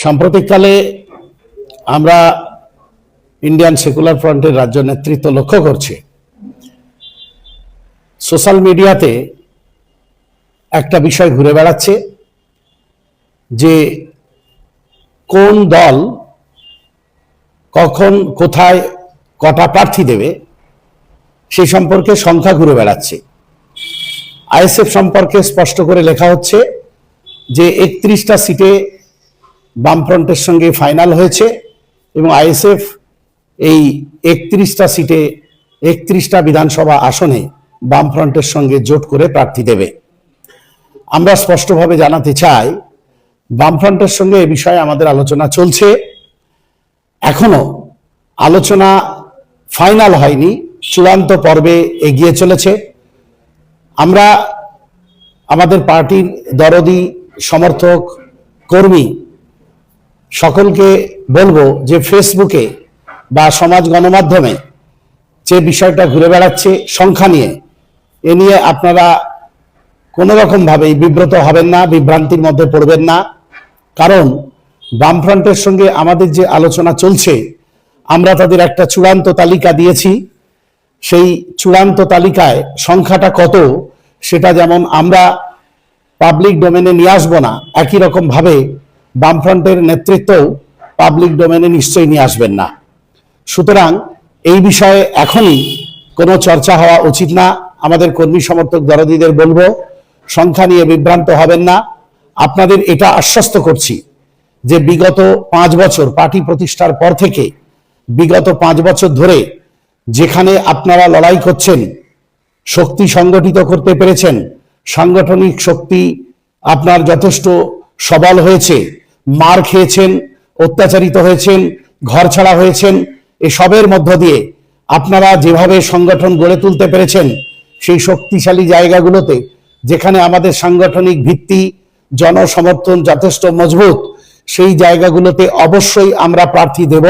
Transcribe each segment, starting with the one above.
সাম্প্রতিককালে আমরা Indian secular ফ্রন্টের রাজ্য নেতৃত্ব লক্ষ্য করছে সোশ্যাল মিডিয়াতে একটা বিষয় ঘুরে বেড়াচ্ছে যে কোন দল কখন কোথায় কটা প্রার্থী দেবে সেই সম্পর্কে সংখ্যা ঘুরে বেড়াচ্ছে। আইএসএফ সম্পর্কে স্পষ্ট করে লেখা হচ্ছে যে 31টা সিটে বামফ্রন্টের সঙ্গে ফাইনাল হয়েছে এবং আইএসএফ এই 31টা সিটে 31টা বিধানসভা আসনে বামফ্রন্টের সঙ্গে জোট করে প্রার্থী দেবে। আমরা স্পষ্টভাবে জানাতে চাই বামফ্রন্টের সঙ্গে এ বিষয়ে আমাদের আলোচনা চলছে, এখনো আলোচনা ফাইনাল হয়নি, চূড়ান্ত পর্বে এগিয়ে চলেছে। আমরা আমাদের পার্টির দরদি সমর্থক কর্মী সকলকে বলবো যে ফেসবুকে বা সমাজ গণমাধ্যমে যে বিষয়টা ঘুরে বেড়াচ্ছে সংখ্যা নিয়ে, এ নিয়ে আপনারা কোনো রকম ভাবেই বিব্রত হবেন না, বিভ্রান্তির মধ্যে পড়বেন না। কারণ বামফ্রন্টের সঙ্গে আমাদের যে আলোচনা চলছে, আমরা তাদের একটা চূড়ান্ত তালিকা দিয়েছি। সেই চূড়ান্ত তালিকায় সংখ্যাটা কত সেটা যেমন আমরা পাবলিক ডোমেনে নিয়ে আসবো না, একই রকম ভাবে বামফ্রন্টের নেতৃত্বও পাবলিক ডোমেনে নিশ্চয়ই নিয়ে আসবেন না। সুতরাং এই বিষয়ে এখনই কোনো চর্চা হওয়া উচিত না। আমাদের কর্মী সমর্থক দরদিদের বলবো সংখ্যা নিয়ে বিভ্রান্ত হবেন না। আপনাদের এটা আশ্বস্ত করছি যে বিগত 5 বছর পার্টি প্রতিষ্ঠার পর থেকে বিগত 5 বছর ধরে যেখানে আপনারা লড়াই করছেন, শক্তি সংগঠিত করতে পেরেছেন, সাংগঠনিক শক্তি আপনার যথেষ্ট সবল হয়েছে, মার খেয়েছেন, অত্যাচারিত হয়েছেন, ঘর ছাড়া হয়েছেন, এসবের মধ্য দিয়ে আপনারা যেভাবে সংগঠন গড়ে তুলতে পেরেছেন, সেই শক্তিশালী জায়গাগুলোতে যেখানে আমাদের সাংগঠনিক ভিত্তি জনসমর্থন যথেষ্ট মজবুত, সেই জায়গাগুলোতে অবশ্যই আমরা প্রার্থী দেব।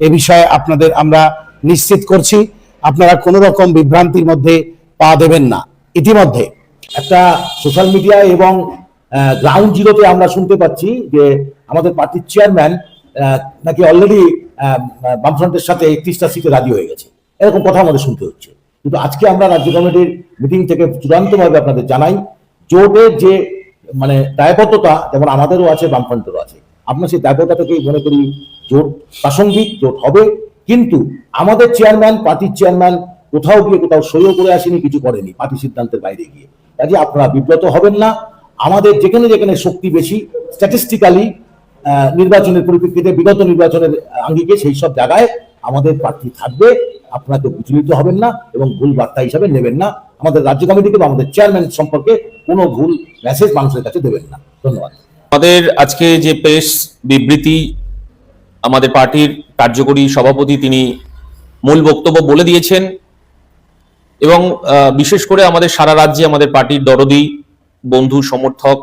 এ বিষয়ে আপনাদের আমরা নিশ্চিত করছি, আপনারা কোনো রকম বিভ্রান্তির মধ্যে পা দেবেন না। ইতিমধ্যে একটা সোশ্যাল মিডিয়া এবং গ্রাউন্ড জিরোতে আমরা শুনতে পাচ্ছি যে আমাদের পার্টির চেয়ারম্যান নাকি অলরেডি বামফ্রন্টের সাথে 31টা সিটে রাজি হয়ে গেছে, এরকম কথা আমাদের শুনতে হচ্ছে। কিন্তু আজকে আমরা রাজ্য কমিটির মিটিং থেকে চূড়ান্তভাবে আপনাদের জানাই, জোটের যে দায়বদ্ধতা যেমন আমাদেরও আছে, বামফ্রন্টেরও আছে, আমরা সেই দায়বদ্ধতা থেকেই মনে করি জোট প্রাসঙ্গিক, জোট হবে। কিন্তু আমাদের চেয়ারম্যান, পার্টির চেয়ারম্যান কোথাও গিয়ে কোথাও সইও করে আসেনি, কিছু করেনি পার্টি সিদ্ধান্তের বাইরে গিয়ে। কাজে আপনারা বিব্রত হবেন না। আমাদের যেখানে যেখানে শক্তি বেশি স্ট্যাটিস্টিক্যালি নির্বাচনের পরিপ্রেক্ষিতে বিগত নির্বাচনের আঙ্গিকে সেই সব জায়গায় আমাদের প্রার্থী থাকবে। আপনাকে বিচলিত হবেন না এবং ভুল বার্তা হিসাবে নেবেন না। আমাদের রাজ্য কমিটিকে বা আমাদের চেয়ারম্যান সম্পর্কে কোনো ভুল মেসেজ মানুষের কাছে দেবেন না। ধন্যবাদ। আমাদের আজকে যে প্রেস বিবৃতি, আমাদের পার্টির কার্যকরী সভাপতি তিনি মূল বক্তব্য বলে দিয়েছেন এবং বিশেষ করে আমাদের সারা রাজ্যে আমাদের পার্টির দরদি বন্ধু সমর্থক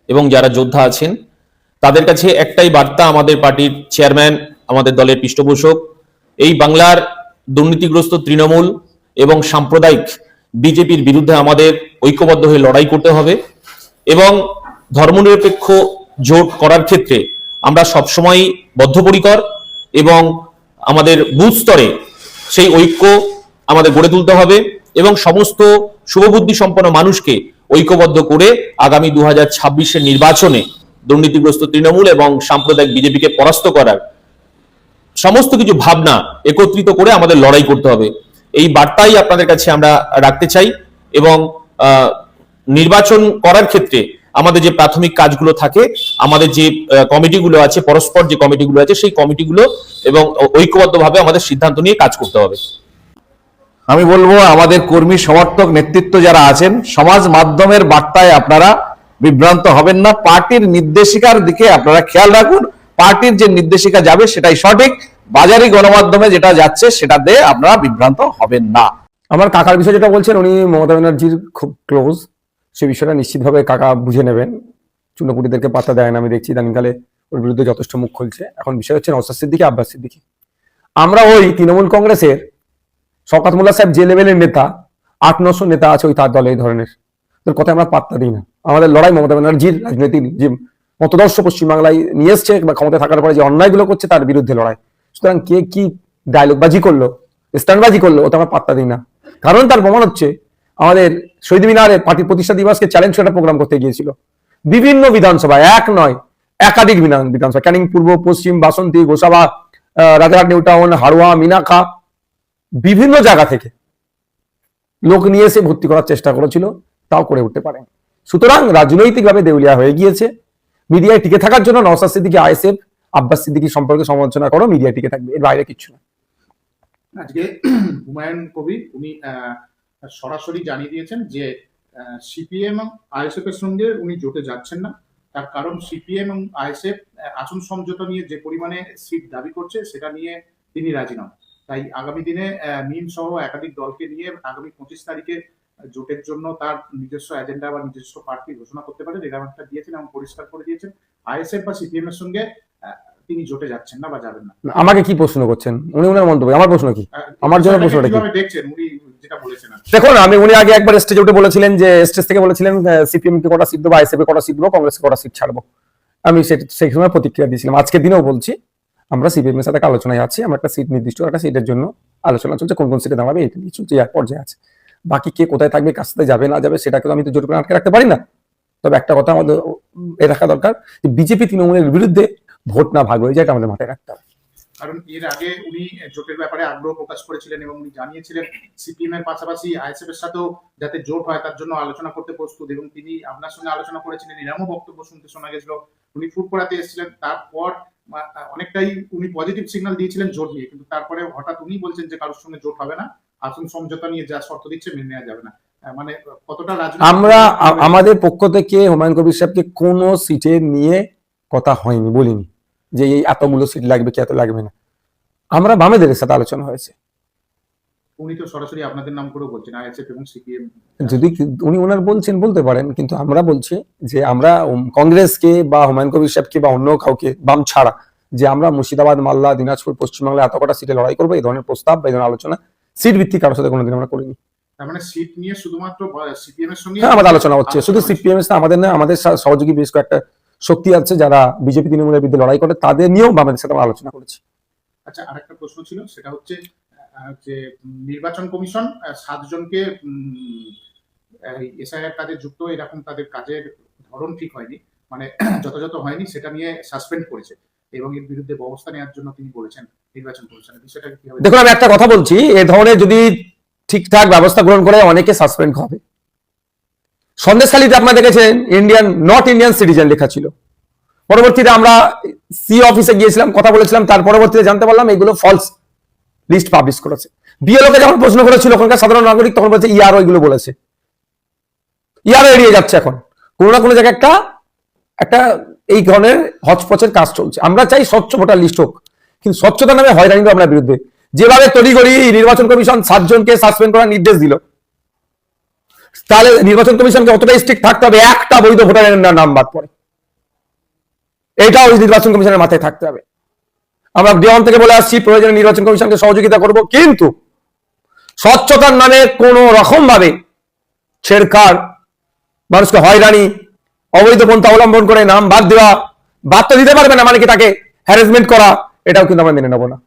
এবং যারা যোদ্ধা আছেন তাদের কাছে একটাই বার্তা, আমাদের পার্টির চেয়ারম্যান, আমাদের দলের পৃষ্ঠপোষক, এই বাংলার দুর্নীতিগ্রস্ত তৃণমূল এবং সাম্প্রদায়িক বিজেপির বিরুদ্ধে আমাদের ঐক্যবদ্ধ হয়ে লড়াই করতে হবে এবং ধর্মনিরপেক্ষ জোট করার ক্ষেত্রে আমরা সবসময় বদ্ধপরিকর এবং আমাদের বুথ স্তরে সেই ঐক্য আমাদের গড়ে তুলতে হবে এবং সমস্ত শুভবুদ্ধি সম্পন্ন মানুষকে ঐক্যবদ্ধ করে আগামী 2026-এর নির্বাচনে দুর্নীতিগ্রস্ত তৃণমূল এবং সাম্প্রদায়িক বিজেপিকে পরাস্ত করার সমস্ত কিছু ভাবনা একত্রিত করে আমাদের লড়াই করতে হবে। এই বার্তাই আপনাদের কাছে আমরা রাখতে চাই এবং নির্বাচন করার ক্ষেত্রে আমাদের যে প্রাথমিক কাজগুলো থাকে, আমাদের যে কমিটিগুলো আছে, পরস্পর যে কমিটিগুলো আছে, সেই কমিটিগুলো এবং ঐক্যবদ্ধভাবে আমাদের সিদ্ধান্ত নিয়ে কাজ করতে হবে। আমি বলবো আমাদের কর্মী সমর্থক নেতৃত্ব যারা আছেন, সমাজ মাধ্যমের বার্তায় আপনারা বিভ্রান্ত হবেন না। পার্টির নির্দেশিকার দিকে আপনারা খেয়াল রাখুন। পার্টির যে নির্দেশিকা যাবে সেটাই সঠিক, বাজারি গণমাধ্যমে যেটা যাচ্ছে সেটাতে আপনারা বিভ্রান্ত হবেন না। আমার কাকার বিষয় যেটা বলছেন, উনি মমতা ব্যানার্জির খুব ক্লোজ, সে বিষয়টা নিশ্চিতভাবে কাকা বুঝে নেবেন। চুনাপুটিদেরকে পাত্তা দেয় না, আমি দেখছি ইদানিংকালে ওর বিরুদ্ধে যথেষ্ট মুখ খুলছে। এখন বিষয় হচ্ছে নওশাদ সিদ্দিকী, আব্বাস সিদ্দিকী। আমরা ওই তৃণমূল কংগ্রেসের শওকত মোল্লা সাহেব যে লেভেলের নেতা, 800-900 নেতা আছে ওই তার দলে, এই ধরনের তোর কথা আমরা পাত্তা দিই না। আমাদের লড়াই মমতা ব্যানার্জির রাজনৈতিক যে মতদর্শ পশ্চিমবাংলায় নিয়ে এসছে বা ক্ষমতায় থাকার পরে যে অন্যায়গুলো করছে তার বিরুদ্ধে লড়াই। সুতরাং কে কি ডায়লগবাজি করলো, স্ট্যান্ডবাজি করলো, ওটা আমরা পাত্তা দিই না। কারণ তার প্রমাণ হচ্ছে আমাদের শহীদ মিনারে পার্টির প্রতিষ্ঠা দিবসকে চ্যালেঞ্জ করে একটা প্রোগ্রাম করতে গিয়েছিল বিভিন্ন বিধানসভায়, এক নয় একাধিক বিধানসভা, ক্যানিং পূর্ব, পশ্চিম, বাসন্তী, গোসাবা, রাজারহাট, নিউ টাউন, হাড়োয়া, মিনাখা, বিভিন্ন জায়গা থেকে লোক নিয়ে এসে ভর্তি করার চেষ্টা করেছিল, তাও করে উঠতে পারেন। সুতরাং রাজনৈতিকভাবে দেউলিয়া হয়ে গিয়েছে। মিডিয়ায় টিকে থাকার জন্য নওশাদ সিদ্দিকী, আইএসএফ, আব্বাস সিদ্দিকী সম্পর্কে সমালোচনা করো, মিডিয়ায় টিকে থাকবে, এর বাইরে কিচ্ছু না। আজকে হুমায়ুন কবির উনি সরাসরি জানিয়ে দিয়েছেন যে সিপিএম এবং আইএসএফ এর সঙ্গে উনি জোটে যাচ্ছেন না। তার কারণ সিপিএম এবং আইএসএফ আসন সমঝোতা নিয়ে যে পরিমাণে সিট দাবি করছে সেটা নিয়ে তিনি রাজি নন। তাই আগামী দিনে মিম সহ একাধিক দলকে নিয়ে আগামী 25 তারিখে জোটের জন্য তার নিজস্ব এজেন্ডা বা নিজস্ব প্রার্থী ঘোষণা করতে পারে, এরকম একটা দিয়েছেন এবং পরিষ্কার করে দিয়েছেন। আইএসএফ বা সিপিএম এর সঙ্গে তিনি জোটে যাচ্ছেন না বা যাবেন না। আমাকে কি প্রশ্ন করছেন উনি, ওনার মন্তব্য, আমার প্রশ্ন কি? আমার জন্য প্রশ্নটা কি? দেখছেন উনি যেটা বলেছেন? দেখুন, উনি আগে একবার স্টেজে উঠে বলেছিলেন যে স্টেজ থেকে বলেছিলেন সিপিএম কে কটা সিট দেবো, আইএসএফ কে কটা সিট দেবো, কংগ্রেসকে কটা সিট ছাড়বো। আমি সেই সময় প্রতিক্রিয়া দিয়েছিলাম। আজকের দিনেও বলছি আমরা সিপিএম এর সাথে আলোচনায় আছি, আমরা একটা সিট নির্দিষ্ট একটা সিটের জন্য আলোচনা চলছে, কোন কোন সিটে দাঁড়াবে এটা নিয়ে চলছে, পর্যায়ে আছে। বাকি কে কোথায় থাকবে, কার সাথে যাবে না যাবে সেটাকে আমি তো জোর করে আটকে রাখতে পারি না। তবে একটা কথা আমাদের এ রাখা দরকার, যে বিজেপি তৃণমূলের বিরুদ্ধে ভোট না ভাগ হয়ে যায়, এটা আমাদের মাথায় রাখতে হবে। কারণ এর আগে উনি জোটের ব্যাপারে আগ্রহ প্রকাশ করেছিলেন এবং উনি জানিয়েছিলেন সিপিএম এর পাশাপাশি আইএসএফ এর সাথেও যাতে জোট হয় তার জন্য আলোচনা করতে প্রস্তুত, এবং তিনি আপনার সঙ্গে আলোচনা করেছিলেন, এরকমও বক্তব্য শুনতে শোনা গেছিল। উনি ফুট করাতে এসেছিলেন, তারপর অনেকটাই উনি পজিটিভ সিগন্যাল দিয়েছিলেন জোট নিয়ে, কিন্তু তারপরে হঠাৎ উনি বলছেন যে কারোর সঙ্গে জোট হবে না, আসন সমঝোতা নিয়ে যা শর্ত দিচ্ছে মেনে নেওয়া যাবে না। মানে কতটা আমরা আমাদের পক্ষ থেকে হুমায়ুন কবির সাহেবকে কোনো সিটে নিয়ে কথা হয়নি, বলিনি যে এই এতগুলো সিট লাগবে কি এত লাগবে না। আমরা বামেদের সাথে আলোচনা হয়েছে। উনি তো সরাসরি আপনাদের নাম করেও বলছেন, আইএসএফ এবং সিপিএম। যদি উনি ওনার বলছেন বলতে পারেন, কিন্তু আমরা বলছি যে আমরা কংগ্রেসকে বা হুমায়ুন কবির সাহেবকে বা অন্য কাউকে বাম ছাড়া যে আমরা মুর্শিদাবাদ, মালদা, দিনাজপুর, পশ্চিমবাংলা এত কটা সিটে লড়াই করবো, এই ধরনের প্রস্তাব বা এই ধরনের আলোচনা সিট ভিত্তিক কারোর সাথে কোনোদিন আমরা করিনি। তার মানে সিট নিয়ে শুধুমাত্র সিপিএম এর সঙ্গে হ্যাঁ, আমাদের আলোচনা হচ্ছে। শুধু সিপিএম এর, আমাদের না, আমাদের সহযোগী বেশ কয়েকটা শক্তি আছে যারা বিজেপি তৃণমূলের বিরুদ্ধে লড়াই করে, তাদের নিয়েও আমাদের সাথে আমরা আলোচনা করেছি। আচ্ছা, আরেকটা প্রশ্ন ছিল, সেটা হচ্ছে যে নির্বাচন কমিশন 7 জনকে এসআইআর কাজে যুক্ত, এরকম তাদের কাজের ধরন ঠিক হয়নি, মানে যথাযথ হয়নি, সেটা নিয়ে সাসপেন্ড করেছে এবং এর বিরুদ্ধে ব্যবস্থা নেওয়ার জন্য তিনি বলেছেন নির্বাচন কমিশনের বিষয়টা কি হবে? দেখুন, আমি একটা কথা বলছি, এ ধরনের যদি ঠিকঠাক ব্যবস্থা গ্রহণ করে অনেকে সাসপেন্ড হবে। সন্দেশখালীতে আপনারা দেখেছেন নট ইন্ডিয়ান সিটিজেন লেখা ছিল। পরবর্তীতে আমরা সি অফিসে গিয়েছিলাম, কথা বলেছিলাম, তার পরবর্তীতে জানতে পারলাম এগুলো ফলস লিস্ট পাবলিশ করেছে। বিএলওকে যখন প্রশ্ন করেছিল ওখানকার সাধারণ নাগরিক, তখন বলছে ইআরও এগুলো বলেছে। ইআরও এড়িয়ে যাচ্ছে। এখন কোনো না কোনো জায়গায় একটা এই ধরনের হচপচের কাজ চলছে। আমরা চাই স্বচ্ছ ভোটার লিস্ট হোক, কিন্তু স্বচ্ছতা নামে হয়রানি আমরা বিরুদ্ধে। যেভাবে তড়িঘড়ি নির্বাচন কমিশন 7 জনকে সাসপেন্ড করার নির্দেশ দিল, তাহলে নির্বাচন কমিশনকে অতটা স্ট্রিক্ট থাকতে হবে, একটা বৈধ ভোটারের নাম বাদ পড়ে, এটাও নির্বাচন কমিশনের মাথায় থাকতে হবে। আমরা দেওয়ান থেকে বলে আসছি প্রয়োজনে নির্বাচন কমিশনকে সহযোগিতা করব, কিন্তু স্বচ্ছতার নামে কোন রকম ভাবে ছেড়খাড়, মানুষকে হয়রানি, অবৈধ পন্থা অবলম্বন করে নাম বাদ দেওয়া, বাদ তো দিতে পারবে না, মানে কি তাকে হ্যারাসমেন্ট করা, এটাও কিন্তু আমরা মেনে নেব না।